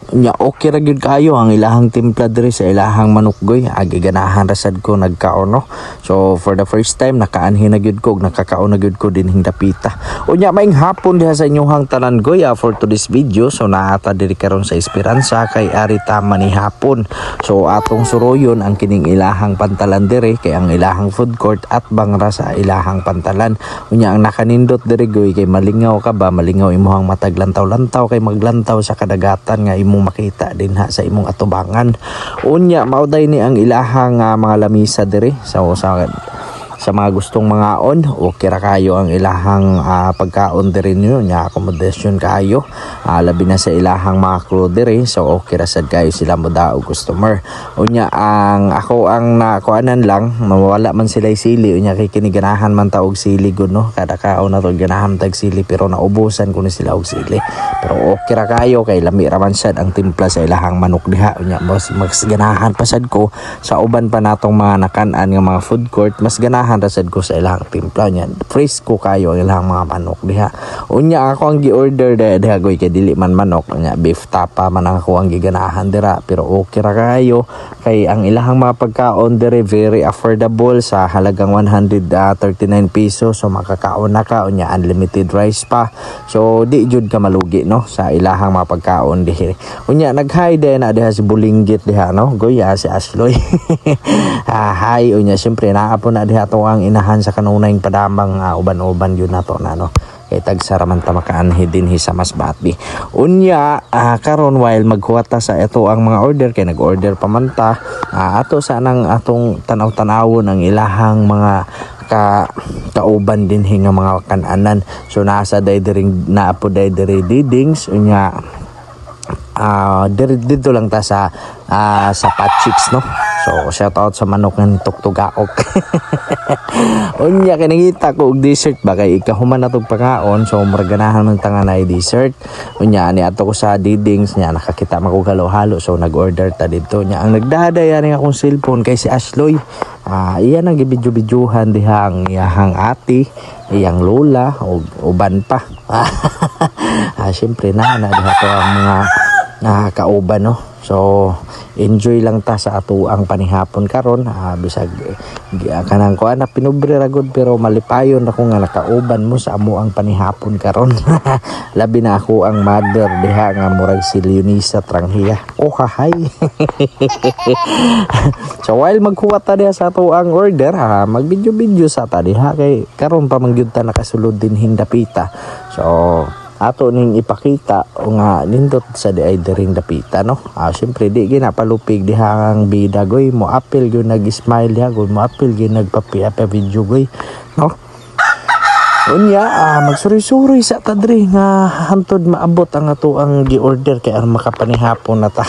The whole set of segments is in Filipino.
nya okay ra gyud kayo ang ilahang timpla diri sa ilahang manok goy. Agi ganahan rasad ko nagkaon no. So for the first time nakaanhin na gyud ko, nakakaon na gyud ko dinhing dapita. Unya maing hapon diha sa inyong tanan goy for today's video. So naata diri karon sa Esperanza kay ari tama ni hapon. So atong suroyon ang kining ilahang pantalan diri kay ang ilahang food court at bangra sa ilahang pantalan. Unya ang nakanindot diri goy kay malingaw ka ba, malingaw imuhang matag lantaw-lantaw kay maglantaw sa kadagatan nga imong makita din ha sa imong atubangan. Unya mauday ni ang ilahang mga lamisa diri sa mga gustong mga on okay ra kayo ang ilahang pagkaon diri niyo nya accommodation kayo labi na sa ilahang mga crew diri. So okay ra sad kayo sila mo daog customer. Unya ang ako ang nakuanan lang mawala man sila sili unya kay kini ganahan man ta og sili gud no, kada kaon na to ganahan tag sili pero naubusan ko ni sila og sili. Pero okay ra kayo kay lami ra man sad ang timpla sa ilahang manok diha. Unya mas ganahan pa sad ko sa uban pa natong mga nakan-an nga mga food court, mas ganahan rasad ko sa ilahang timpla niyan. Fresco kayo ang ilahang mga manok diha. Unya ako ang gi-order diha goy kay dili man manok unya beef tapa man ako ang giganahan dira pero okay ra kayo kay ang ilahang mga pagkaon diri very affordable sa halagang 139 pesos. So makakaon na ka unya unlimited rice pa. So di jud ka malugi no sa ilahang mga pagkaon diha. Unya nag-hi din na diha si Bulinggit diha no goy si Asloy. Hi unya syempre naa po na diha ang inahan sa kanunayng padamang uban-uban yun na to na no kay tagsaraman ta makaanhi dinhi sa Masbate. Unya karon while magkuwata sa ito ang mga order kay nag-order pa man ta ato sa nang atong tanaw-tanawon ang ilahang mga kauban dinhi nga mga kananan. So nasa daydiring naapo daydiri didings unya dito lang ta sa Pachiks no. So shout out sa manok ng tuktugaok. Unya kinangita ko og dessert ba kay ikahuman natog pagkaon so maraganahan man tanga na dessert. Unya ni ato ko sa didings nya nakakita man og halo-halo so nag-order ta dito nya ang nagdaday ani akong cellphone kay si Asloy. Iya nang gibidyo-bidyuhan diha ang iyahang ati, iyang lola o uban pa. Syempre na diha to ang mga nakakauban no. So enjoy lang ta sa ato ang panihapon karon bisag kanang ko na pinubre ra gud pero malipayon ako nga nakauban mo sa amo ang panihapon karon. Labi na ako ang mother diha nga murag si Leonisa Tranghiya. Oh hay. So while magkuha ta diha sa ato ang order magvideo sa ta diha kay karon pa man gyud ta nakasulod din hindapita. So ato ning ipakita o nga nindot sa di ay diring dapita no. Syempre di ginapalupig diha ang bida goy mo apil gyud nag-smile diha goy mo apil gyud nagpapi-apa video goy no. Unya magsuri-suri sa tadri nga hantod maabot ang ato ang gi-order kay ang makapanihapon na ta.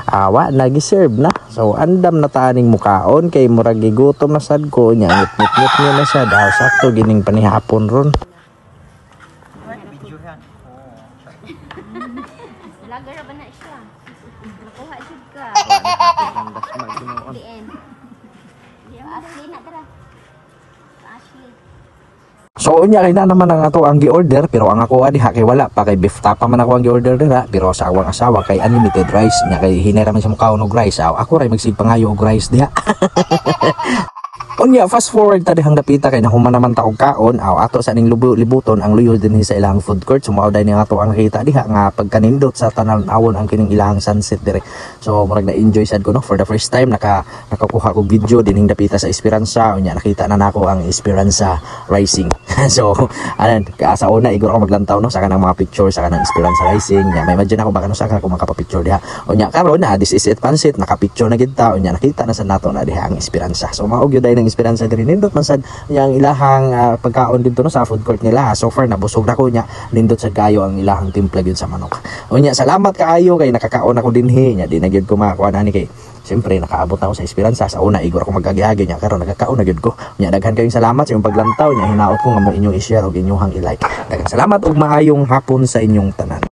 Wa nagi-serve na. So andam na taning mukaon kay murag gigutom na sad ko nya ngit-ngit niya na sad sakto gining panihapon ron. Lagar ba na siya? Nakuha jud ka. Ashley na tara. Ashley. So unya kay na naman ang ato ang gi-order pero ang ako diha kay wala pa kay beef tapa man ako ang gi-order dira pero sa awang asawa kay unlimited rice nya kay hinay ra man sa mukaon og rice. Ako ray magsigpangayo og rice diha. Unya fast forward ta dihang dapita kay nahuman naman ta og kaon ato sa ning libuton ang luyo din sa ilang food court. Sumao dai ni ato ang nakita diha nga pagkanindot sa tanan-awon ang kining ilang sunset dire. So murag na enjoy sad ko no for the first time nakakuha ko video dinhing dapita sa Esperanza unya nakita na nako ang Esperanza Rising. So anan sa una igor ako maglantaw no sa kanang mga picture sa kanang Esperanza Rising nya may imagine ako baka no sa ako makapapicture diha. Unya karon this is it pansit nakapicture na gid ta unya nakita na sa nato na diha ang Esperanza. So mao gyud ng Esperanza diri nindot man sad yang ilahang pagkaon dito no sa food court nila. So far nabusog na ko nya nindot sad kayo ang ilahang timpla gyud sa manok. Unya salamat kaayo kay nakakaon ako dinhi nya di na gyud ko makuha ani kay siyempre nakaabot na ako sa Esperanza sa una igor ako magagihagi nya karon nagkakaon na gyud ko. Nya daghan kayong salamat sa inyong paglantaw nya hinaot ko nga mo inyong i-share ug inyong i-like. Daghang salamat ug maayong hapon sa inyong tanan.